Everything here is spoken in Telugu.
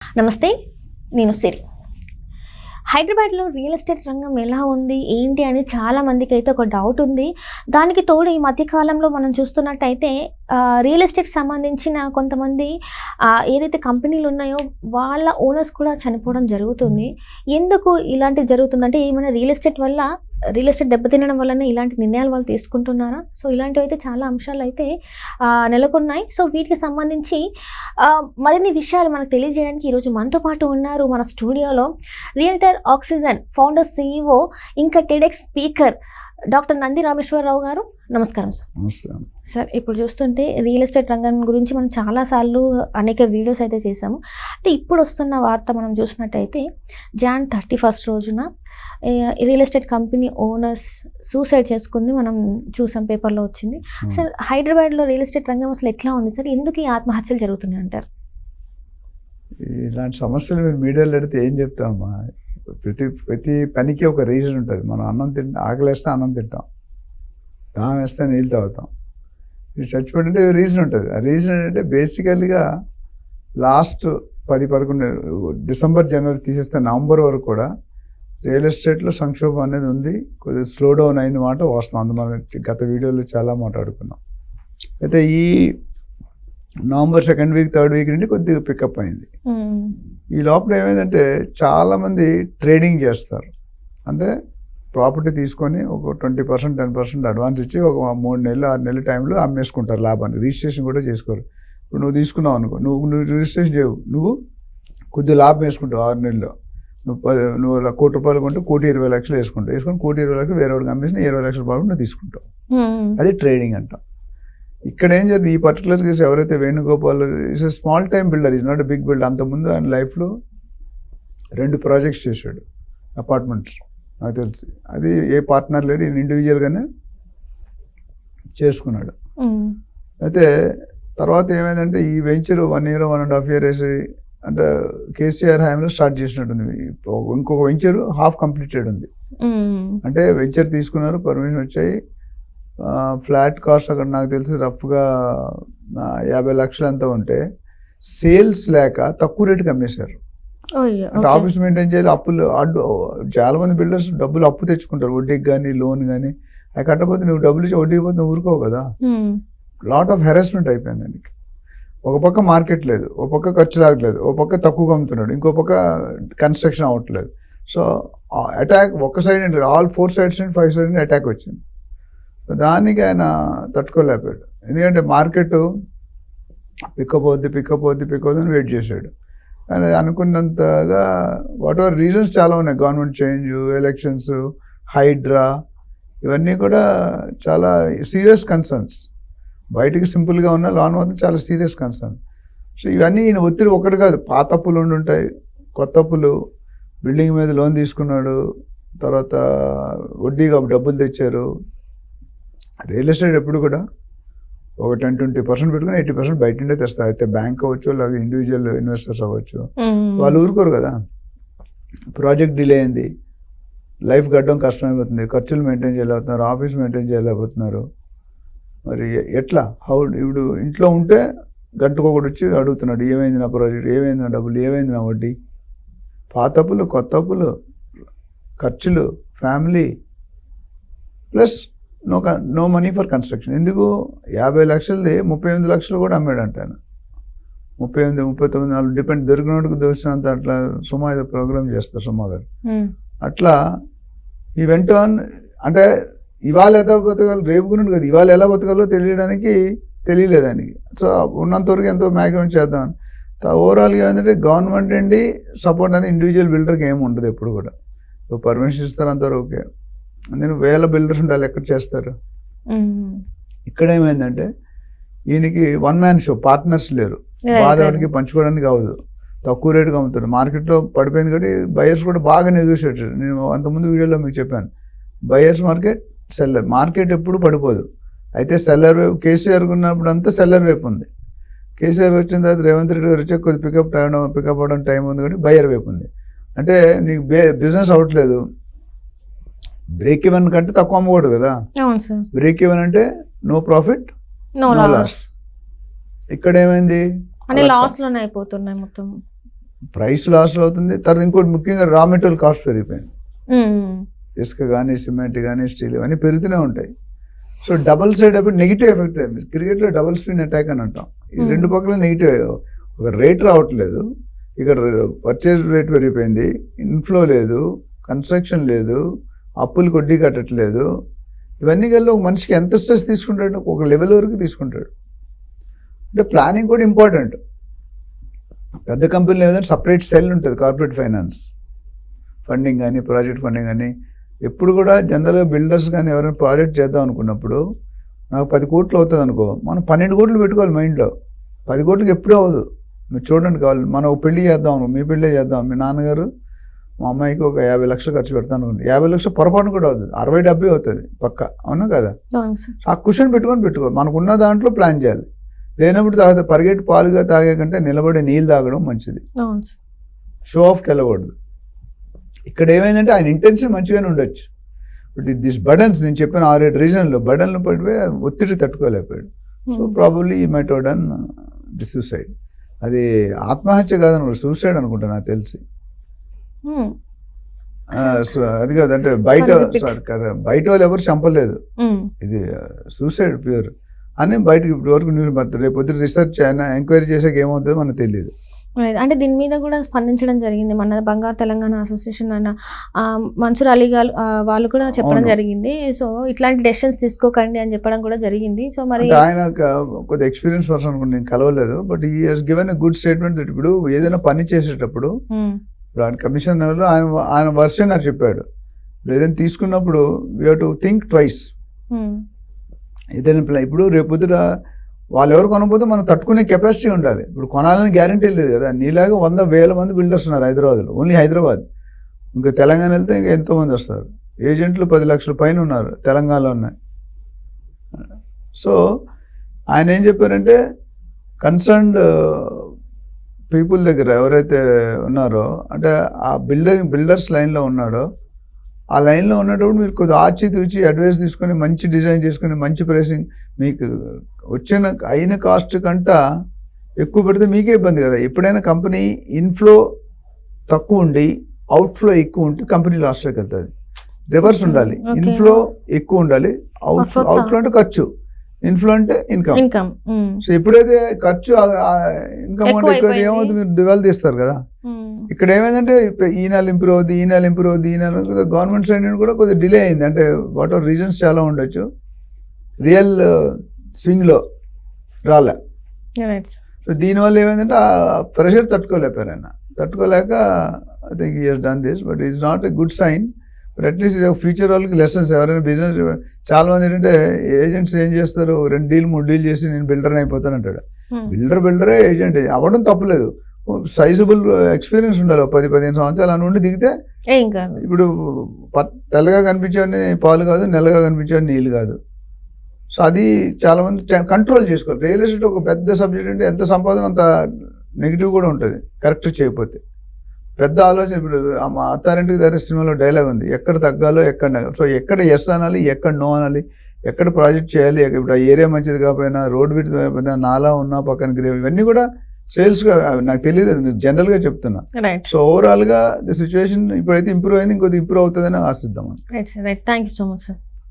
నమస్తే, నేను సిరి. హైదరాబాద్లో రియల్ ఎస్టేట్ రంగం ఎలా ఉంది ఏంటి అని చాలా మందికి అయితే ఒక డౌట్ ఉంది. దానికి తోడు ఈ మధ్యకాలంలో మనం చూస్తున్నట్టయితే రియల్ ఎస్టేట్ సంబంధించిన కొంతమంది ఏదైతే కంపెనీలు ఉన్నాయో వాళ్ళ ఓనర్స్ కూడా చనిపోవడం జరుగుతుంది. ఎందుకు ఇలాంటివి జరుగుతుందంటే ఏమైనా రియల్ ఎస్టేట్ దెబ్బతినడం వల్లనే ఇలాంటి నిర్ణయాలు వాళ్ళు తీసుకుంటున్నారా? సో ఇలాంటివి అయితే చాలా అంశాలు అయితే నెలకొన్నాయి. సో వీటికి సంబంధించి మరిన్ని విషయాలు మనకు తెలియజేయడానికి ఈరోజు మనతో పాటు ఉన్నారు మన స్టూడియోలో రియల్టర్ ఆక్సిజన్ ఫౌండర్, CEO, ఇంకా TEDx speaker doctor Nandi Rameshwar Rao గారు. నమస్కారం సార్. నమస్కారం సార్. ఇప్పుడు చూస్తుంటే రియల్ ఎస్టేట్ రంగం గురించి మనం చాలాసార్లు అనేక వీడియోస్ అయితే చేసాము. అంటే ఇప్పుడు వస్తున్న వార్త మనం చూసినట్టయితే Jan 31 రోజున real estate company owners suicide చేసుకుంది మనం చూసాం, పేపర్లో వచ్చింది. సార్, హైదరాబాద్లో రియల్ ఎస్టేట్ రంగం అసలు ఎట్లా ఉంది సార్? ఎందుకు ఈ ఆత్మహత్యలు జరుగుతున్నాయి అంటారు? ఇలాంటి సమస్యలు మీరు మీడియాలో అడిగితే ఏం చెప్తామమ్మా? ప్రతి పనికి ఒక రీజన్ ఉంటుంది. మనం అన్నం ఆకలేస్తే అన్నం తింటాం, దాహం వేస్తే నీళ్ళు తాగుతాం. మీరు చచ్చిపోతుంటే రీజన్ ఉంటుంది. ఆ రీజన్ ఏంటంటే బేసికల్గా లాస్ట్ 10-11 డిసెంబర్, జనవరి తీసేస్తే నవంబర్ వరకు కూడా రియల్ ఎస్టేట్లో సంక్షోభం అనేది ఉంది. కొద్దిగా స్లో డౌన్ అయిన మాట వాస్తవం. అందు మనం గత వీడియోలో చాలా మాట్లాడుకున్నాం. అయితే ఈ November 2nd week 3rd week నుండి కొద్దిగా పికప్ అయింది. ఈ లోపల ఏమైందంటే చాలామంది ట్రేడింగ్ చేస్తారు. అంటే ప్రాపర్టీ తీసుకొని ఒక 20%, 10% అడ్వాన్స్ ఇచ్చి ఒక 3 నెలలు 6 నెలల టైంలో అమ్మేసుకుంటారు లాభాన్ని. రిజిస్ట్రేషన్ కూడా చేసుకోరు. ఇప్పుడు నువ్వు తీసుకున్నావు అనుకో, నువ్వు రిజిస్ట్రేషన్ చేయవు, నువ్వు కొద్దిగా లాభం వేసుకుంటావు 6 నెలల్లో. నువ్వు ₹1 కోటి కొంటే 1,20,00,000 వేసుకుంటావు. వేసుకొని 1,20,00,000 వేరే వాడికి అమ్మేసిన 20,00,000 రూపాయలు నువ్వు తీసుకుంటావు. అది ట్రేడింగ్ అంటాం. ఇక్కడ ఏం జరిగింది, ఈ పర్టికులర్ కేసు ఎవరైతే Venugopal is a small time builder, is not a big builder. అంతకుముందు ఆయన లైఫ్లో 2 ప్రాజెక్ట్స్ చేశాడు, అపార్ట్మెంట్స్, నాకు తెలిసి. అది ఏ పార్ట్నర్ లేడు, ఈయన ఇండివిజువల్గానే చేసుకున్నాడు. అయితే తర్వాత ఏమైందంటే ఈ వెంచర్ 1 year 1.5 year వేసి, అంటే కేసీఆర్ హయాంలో స్టార్ట్ చేసినట్టుంది. ఇంకొక వెంచర్ హాఫ్ కంప్లీటెడ్ ఉంది. అంటే వెంచర్ తీసుకున్నారు, పర్మిషన్ వచ్చాయి. ఫ్లాట్ కాస్ట్ అక్కడ నాకు తెలిసి రఫ్గా 50 లక్షలు ఎంత ఉంటే సేల్స్ లేక తక్కువ రేటుకి అమ్మేశారు. అంటే ఆఫీస్ మెయింటైన్ చేయాలి, అప్పులు చాలా మంది బిల్డర్స్ డబ్బులు అప్పు తెచ్చుకుంటారు, వడ్డీకి కానీ లోన్ కానీ. అవి కట్టకపోతే నువ్వు డబ్బులు ఇచ్చి వడ్డీకి పోతే నువ్వు ఊరుకోవు కదా. లాట్ ఆఫ్ హెరాస్మెంట్ అయిపోయింది దానికి. ఒక పక్క మార్కెట్ లేదు, ఒక పక్క ఖర్చు రావట్లేదు, ఒక పక్క తక్కువగా అమ్ముతున్నాడు, ఇంకో పక్క కన్స్ట్రక్షన్ అవ్వట్లేదు. సో అటాక్ ఒక్క సైడ్ అంటే all 4 sides and 5 sides attack వచ్చింది. దానికి ఆయన తట్టుకోలేకపోయాడు. ఎందుకంటే మార్కెట్ పికప్ అని వెయిట్ చేశాడు. కానీ అనుకున్నంతగా వాట్ ఎవర్ రీజన్స్ చాలా ఉన్నాయి. గవర్నమెంట్ చేంజ్, ఎలక్షన్స్, హైడ్రా, ఇవన్నీ కూడా చాలా సీరియస్ కన్సర్న్స్. బయటికి సింపుల్గా ఉన్న లోన్ మాత్రం చాలా సీరియస్ కన్సర్న్. సో ఇవన్నీ ఈయన ఒత్తిడి ఒకటి కాదు, పాత అప్పులు ఉంటాయి, కొత్త అప్పులు, బిల్డింగ్ మీద లోన్ తీసుకున్నాడు, తర్వాత వడ్డీగా డబ్బులు తెచ్చారు. రియల్ ఎస్టేట్ ఎప్పుడు కూడా ఒక 10-20% పెట్టుకుని 80% బయట నుండే తెస్తారు. అయితే బ్యాంక్ అవ్వచ్చు, లేదా ఇండివిజువల్ ఇన్వెస్టర్స్ అవ్వచ్చు. వాళ్ళు ఊరుకోరు కదా. ప్రాజెక్ట్ డిలే అయింది, లైఫ్ గడ్డం కష్టమైపోతుంది, ఖర్చులు మెయింటైన్ చేయలేకపోతున్నారు, ఆఫీస్ మెయింటైన్ చేయలేకపోతున్నారు. మరి ఎట్లా? ఇప్పుడు ఇంట్లో ఉంటే గంటకొకటి వచ్చి అడుగుతున్నాడు, ఏమైంది నా ప్రాజెక్ట్, ఏమైంది నా డబ్బులు, ఏమైంది నా వడ్డీ. పాత అప్పులు, కొత్త అప్పులు, ఖర్చులు, family, plus no money for construction. ఎందుకు 50 లక్షలది 38 లక్షలు కూడా అమ్మాడు అంటాను. 38, 39 డిపెండ్, దొరికినోడికి దొరికినంత. అట్లా సుమా ఏదో ప్రోగ్రామ్ చేస్తారు సుమా గారు. అట్లా ఈ వెంట అంటే ఇవాళ ఎలా బతకాలి, రేపు గురించి కదా, ఇవాళ ఎలా బతకాలో తెలియలేదు ఆయనకి. సో ఉన్నంతవరకు ఎంతో మ్యాక్సిమం చేద్దాం. ఓవరాల్గా ఏంటంటే గవర్నమెంట్ అండి సపోర్ట్ అనేది ఇండివిజువల్ బిల్డర్కి ఏమి ఉండదు ఎప్పుడు కూడా. పర్మిషన్ ఇస్తారు అంతవరకు ఓకే. నేను వేల బిల్డర్స్ ఉండాలి, ఎక్కడ చేస్తారు. ఇక్కడ ఏమైందంటే ఈయనకి 1 man షో, పార్ట్నర్స్ లేరు, బాధవాడికి పంచుకోవడానికి కావదు, తక్కువ రేటుగా అమ్ముతారు. మార్కెట్లో పడిపోయింది కాబట్టి బయర్స్ కూడా బాగా నెగోషియేట్. నేను అంతకుముందు వీడియోలో మీకు చెప్పాను, బయర్స్ మార్కెట్, సెల్లర్ మార్కెట్ ఎప్పుడు పడిపోదు. అయితే సెల్లర్ వైపు కేసీఆర్ ఉన్నప్పుడు అంతా సెల్లర్ వైపు ఉంది. కేసీఆర్ వచ్చిన తర్వాత రేవంత్ రెడ్డి గారు వచ్చి కొద్ది పికప్ అవ్వడం టైం ఉంది కాబట్టి బయర్ వైపు ఉంది. అంటే నీకు బిజినెస్ అవ్వట్లేదు, బ్రేక్ ఈవెన్ కంటే తక్కువ అమ్మకూడదు కదా. బ్రేక్ ఈవెన్ అంటే నో ప్రాఫిట్ నో లాస్. ఇక్కడ ఏమైంది, లాస్ లోనే అయిపోతున్నాయి మొత్తం. ప్రైస్ లాస్ అవుతుంది. తర్వాత ఇంకోటి ముఖ్యంగా రా మెటీరియల్ కాస్ట్ పెరిగిపోయింది. ఇసుక కానీ, సిమెంట్ కానీ, స్టీల్ ఇవన్నీ పెరుగుతూనే ఉంటాయి. So double side effect, negative effect అయింది. క్రికెట్లో డబుల్ స్పిన్ అటాక్ అని అంటాం. ఈ రెండు పక్కల నెగిటివ్, ఒక రేట్ రావట్లేదు, ఇక్కడ పర్చేజ్ రేట్ పెరిగిపోయింది, ఇన్ఫ్లో లేదు, కన్స్ట్రక్షన్ లేదు, అప్పులు కొడ్డీ కట్టట్లేదు. ఇవన్నీ కలిసి ఒక మనిషికి ఎంత స్ట్రెస్ తీసుకుంటాడు, ఒక లెవెల్ వరకు తీసుకుంటాడు. అంటే ప్లానింగ్ కూడా ఇంపార్టెంట్. పెద్ద కంపెనీలు ఏదంటే సపరేట్ సెల్ ఉంటుంది, కార్పొరేట్ ఫైనాన్స్ ఫండింగ్ కానీ, ప్రాజెక్ట్ ఫండింగ్ కానీ. ఎప్పుడు కూడా జనరల్గా బిల్డర్స్ కానీ ఎవరైనా ప్రాజెక్ట్ చేద్దాం అనుకున్నప్పుడు, నాకు 10 కోట్లు అవుతుంది అనుకో, మనం 12 కోట్లు పెట్టుకోవాలి మైండ్లో. 10 కోట్లకి ఎప్పుడూ అవ్వదు. మీరు చూడండి, కావాలి మనం ఒక పెళ్లి చేద్దాం అనుకో, మీ పెళ్ళే చేద్దాం, మీ నాన్నగారు మా అమ్మాయికి ఒక 50 లక్షలు ఖర్చు పెడతాను అనుకోండి, 50 లక్షలు పొరపాటు కూడా అవుతుంది, 60-70 అవుతుంది పక్క, అవునా కదా? ఆ క్వశ్చన్ పెట్టుకోవాలి. మనకున్న దాంట్లో ప్లాన్ చేయాలి. లేనప్పుడు తాగితే పరిగెట్టి పాలుగా తాగే కంటే నిలబడి నీళ్ళు తాగడం మంచిది. షో ఆఫ్కి వెళ్ళకూడదు. ఇక్కడ ఏమైందంటే ఆయన ఇంటెన్షన్ మంచిగానే ఉండొచ్చు, బట్ దిస్ బర్డన్స్, నేను చెప్పిన 6-7 రీజన్లో బర్డన్లు పడిపోయి ఒత్తిడి తట్టుకోలేకపోయాడు. So probably he might have done the suicide. అది ఆత్మహత్య కాదనుకుంటా, సూసైడ్ అనుకుంటా నాకు తెలిసి. అది కాదు, అంటే బయట వాళ్ళు ఎవరు చంపలేదు, ఇది సూసైడ్ ప్యూర్ అని బయటకి ఇప్పుడు వరకు న్యూస్ పడుతుంది. రేపు పొద్దున రీసెర్చ్ అయినా ఎంక్వైరీ చేసాక ఏమవుతుందో మనకు తెలియదు. అంటే దీని మీద కూడా స్పందించడం జరిగింది. మన బంగారు తెలంగాణ అసోసియేషన్ అన్న మన్సూర్ అలీ గారు వాళ్ళు కూడా చెప్పడం జరిగింది. సో ఇట్లాంటి డెసిషన్స్ తీసుకోకండి అని చెప్పడం కూడా జరిగింది. సో మరి ఆయన కొద్ది ఎక్స్పీరియన్స్ పర్సన్ అనుకుంటే నేను కలవలేదు, బట్ ఈ has given a good statement. ఇప్పుడు ఏదైనా పని చేసేటప్పుడు ఇప్పుడు ఆయన కమిషనర్ ఆయన వర్షన్ నాకు చెప్పాడు, ఏదైనా తీసుకున్నప్పుడు we have to think twice. ఏదైనా ఇప్పుడు రేపు పొద్దున వాళ్ళు ఎవరు కొనకపోతే మనం తట్టుకునే కెపాసిటీ ఉండాలి. ఇప్పుడు కొనాలని గ్యారంటీ లేదు కదా. నీలాగా 100,000 మంది బిల్డర్స్ ఉన్నారు హైదరాబాద్లో, ఓన్లీ హైదరాబాద్. ఇంకా తెలంగాణ వెళ్తే ఇంకా ఎంతోమంది వస్తారు. ఏజెంట్లు 10 లక్షల పైన ఉన్నారు తెలంగాణలో ఉన్నాయి. సో ఆయన ఏం చెప్పారంటే, కన్సర్న్డ్ పీపుల్ దగ్గర ఎవరైతే ఉన్నారో, అంటే ఆ బిల్డర్స్ లైన్లో ఉన్నాడో, ఆ లైన్లో ఉన్నప్పుడు మీరు కొద్దిగా ఆచితూచి అడ్వైస్ తీసుకొని మంచి డిజైన్ చేసుకొని మంచి ప్రైసింగ్, మీకు అయిన కాస్ట్ కంట ఎక్కువ పెడితే మీకే ఇబ్బంది కదా. ఎప్పుడైనా కంపెనీ ఇన్ఫ్లో తక్కువ ఉండి అవుట్ఫ్లో ఎక్కువ ఉంటే కంపెనీ లాస్ట్లోకి వెళ్తుంది. రివర్స్ ఉండాలి, ఇన్ఫ్లో ఎక్కువ ఉండాలి, అవుట్ఫ్లో అంటే ఖర్చు, ఇన్ఫ్లో అంటే ఇన్కమ్. సో ఎప్పుడైతే ఖర్చు ఇన్కమ్ అంటే ఎక్కువ ఏమవుతుంది, మీరు దివాళ తీస్తారు కదా. ఇక్కడ ఏమైందంటే ఈ నెల ఇంప్రూవ్ అవుద్ది, ఈ నెల గవర్నమెంట్ సైడ్ కూడా కొద్దిగా డిలే అయింది. అంటే వాట్ ఆర్ రీజన్స్ చాలా ఉండొచ్చు, రియల్ స్వింగ్లో రాలే. సో దీనివల్ల ఏమైందంటే ఆ ప్రెషర్ తట్టుకోలేపారు ఆయన. తట్టుకోలేక I think he has done this, but is not a good sign. But at least future వాళ్ళకి లెసన్స్. ఎవరైనా బిజినెస్, చాలా మంది ఏంటంటే ఏజెంట్స్ ఏం చేస్తారు, 2 డీల్ 3 డీల్ చేసి నేను బిల్డర్ని అయిపోతాను అంటాడు. బిల్డరే ఏజెంట్ అవ్వడం తప్పలేదు, సైజబుల్ ఎక్స్పీరియన్స్ ఉండాలి. 10-15 సంవత్సరాలు అని ఉండి దిగితే ఇప్పుడు తెల్లగా కనిపించేవన్నీ పాలు కాదు, నల్లగా కనిపించేవన్నీ నీళ్ళు కాదు. సో అది చాలా మంది కంట్రోల్ చేసుకోవాలి. రియల్ ఎస్టేట్ ఒక పెద్ద సబ్జెక్ట్, అంటే ఎంత సంపాదన అంత నెగిటివ్ కూడా ఉంటుంది కరెక్ట్ చేయకపోతే. పెద్ద ఆలోచన. ఇప్పుడు మా అత్తారింటికి దగ్గర సినిమాలో డైలాగ్ ఉంది, ఎక్కడ తగ్గాలో ఎక్కడ. సో ఎక్కడ ఎస్ అనాలి, ఎక్కడ నో అనాలి, ఎక్కడ ప్రాజెక్ట్ చేయాలి. ఇప్పుడు ఆ ఏరియా మంచిది కాకపోయినా, రోడ్ విడ్త్ కాకపోయినా, నాలా ఉన్నా పక్కన గ్రేవ్, ఇవన్నీ కూడా సేల్స్గా నాకు తెలియదు, జనరల్గా చెప్తున్నా. సో ఓవరాల్గా ది సిచ్యువేషన్ ఇప్పుడైతే ఇంప్రూవ్ అయింది, ఇంకొద్ది ఇంప్రూవ్ అవుతుందని ఆశిద్దాం. Right. Thank you so much sir.